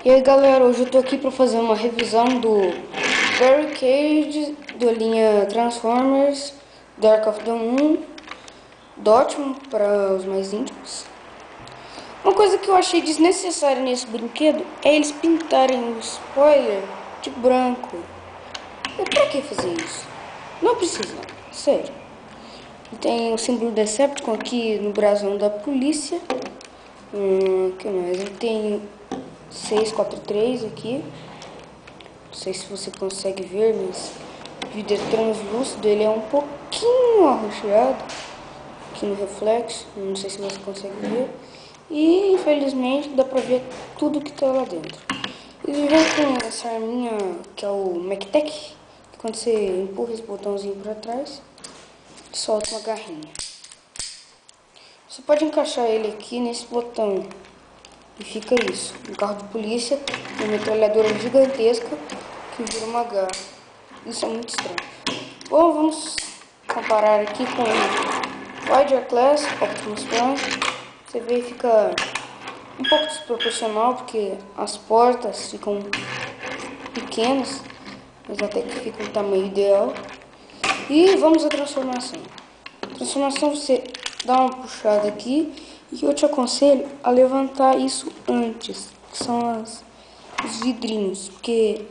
E aí galera, hoje eu tô aqui para fazer uma revisão do Barricade da linha Transformers Dark of the Moon Dotemu para os mais íntimos. Uma coisa que eu achei desnecessária nesse brinquedo é eles pintarem o spoiler de branco. E pra que fazer isso? Não precisa, sério. Tem o símbolo Decepticon aqui no brasão da polícia. Que mais? Ele tem 643 aqui. Não sei se você consegue ver, mas o vidro é translúcido, ele é um pouquinho arroxeado aqui no reflexo. Não sei se você consegue ver. E infelizmente dá pra ver tudo que tá lá dentro. Ele vem com essa arminha que é o MacTech, que quando você empurra esse botãozinho pra trás, solta uma garrinha. Você pode encaixar ele aqui nesse botão e fica isso. Um carro de polícia, uma metralhadora gigantesca que vira uma garra. Isso é muito estranho. Bom, vamos comparar aqui com o Voyager Class Optimus Prime. Você vê que fica um pouco desproporcional porque as portas ficam pequenas, mas até que fica o tamanho ideal. E vamos à transformação. Transformação, você dá uma puxada aqui e eu te aconselho a levantar isso antes, que são os vidrinhos, porque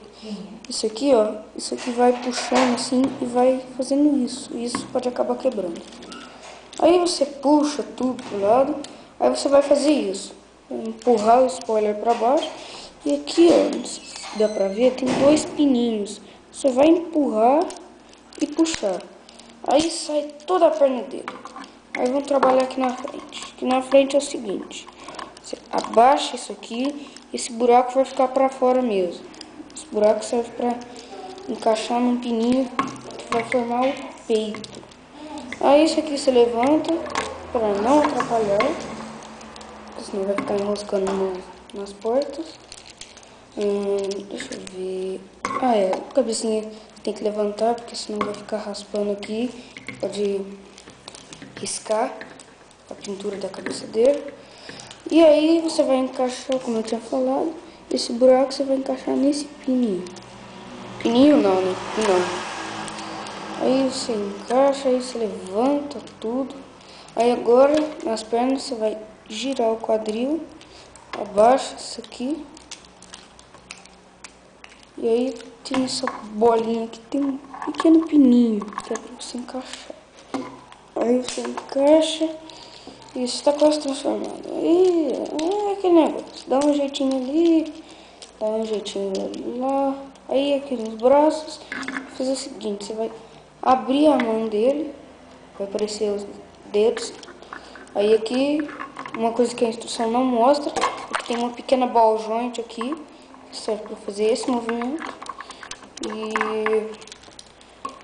isso aqui, ó, isso aqui vai puxando assim e vai fazendo isso, e isso pode acabar quebrando. Aí você puxa tudo pro lado, aí você vai fazer isso, empurrar o spoiler para baixo, e aqui, ó, não sei se dá pra ver, tem dois pininhos, você vai empurrar e puxar. Aí sai toda a perna dele. Aí vamos trabalhar aqui na frente. Aqui na frente é o seguinte: você abaixa isso aqui, esse buraco vai ficar para fora mesmo. Esse buraco serve para encaixar num pininho que vai formar o peito. Aí isso aqui você levanta para não atrapalhar, senão vai ficar enroscando nas portas. Deixa eu ver. A cabecinha tem que levantar, porque senão vai ficar raspando aqui. Pode riscar a pintura da cabeça dele. E aí você vai encaixar, como eu tinha falado, esse buraco você vai encaixar nesse pininho. Pininho não, né? Não. Aí você encaixa, aí você levanta tudo. Aí agora, nas pernas, você vai girar o quadril, abaixa isso aqui. E aí tem essa bolinha que tem um pequeno pininho que é para você encaixar. Aí você encaixa e está quase transformado. Aí é aquele negócio, dá um jeitinho ali, dá um jeitinho lá. Aí aqui nos braços, fazer o seguinte: você vai abrir a mão dele, vai aparecer os dedos. Aí aqui, uma coisa que a instrução não mostra, é que tem uma pequena ball joint aqui, que serve para fazer esse movimento. E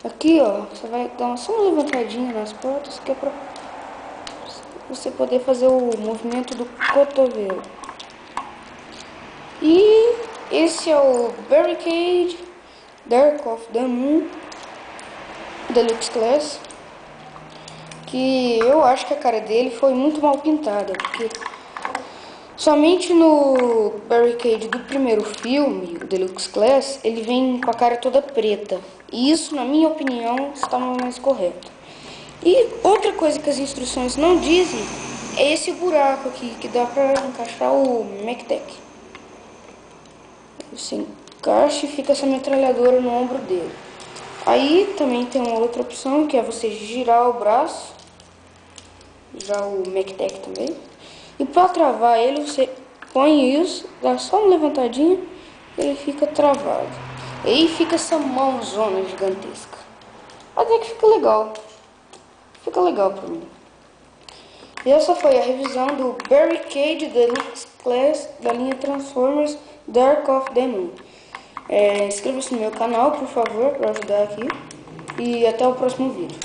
aqui, ó, você vai dar só uma levantadinha nas portas, que é pra você poder fazer o movimento do cotovelo. E esse é o Barricade Dark of the Moon Deluxe Class, que eu acho que a cara dele foi muito mal pintada, porque somente no Barricade do primeiro filme, o Deluxe Class, ele vem com a cara toda preta. E isso, na minha opinião, está mais correto. E outra coisa que as instruções não dizem é esse buraco aqui, que dá pra encaixar o MacTech. Você encaixa e fica essa metralhadora no ombro dele. Aí também tem uma outra opção, que é você girar o braço, já o MacTech também. E para travar ele, você põe isso, dá só uma levantadinha, ele fica travado. E aí fica essa mãozona gigantesca. Até que fica legal. Fica legal pra mim. E essa foi a revisão do Barricade Deluxe Class da linha Transformers Dark of the Moon. Inscreva-se no meu canal, por favor, para ajudar aqui. E até o próximo vídeo.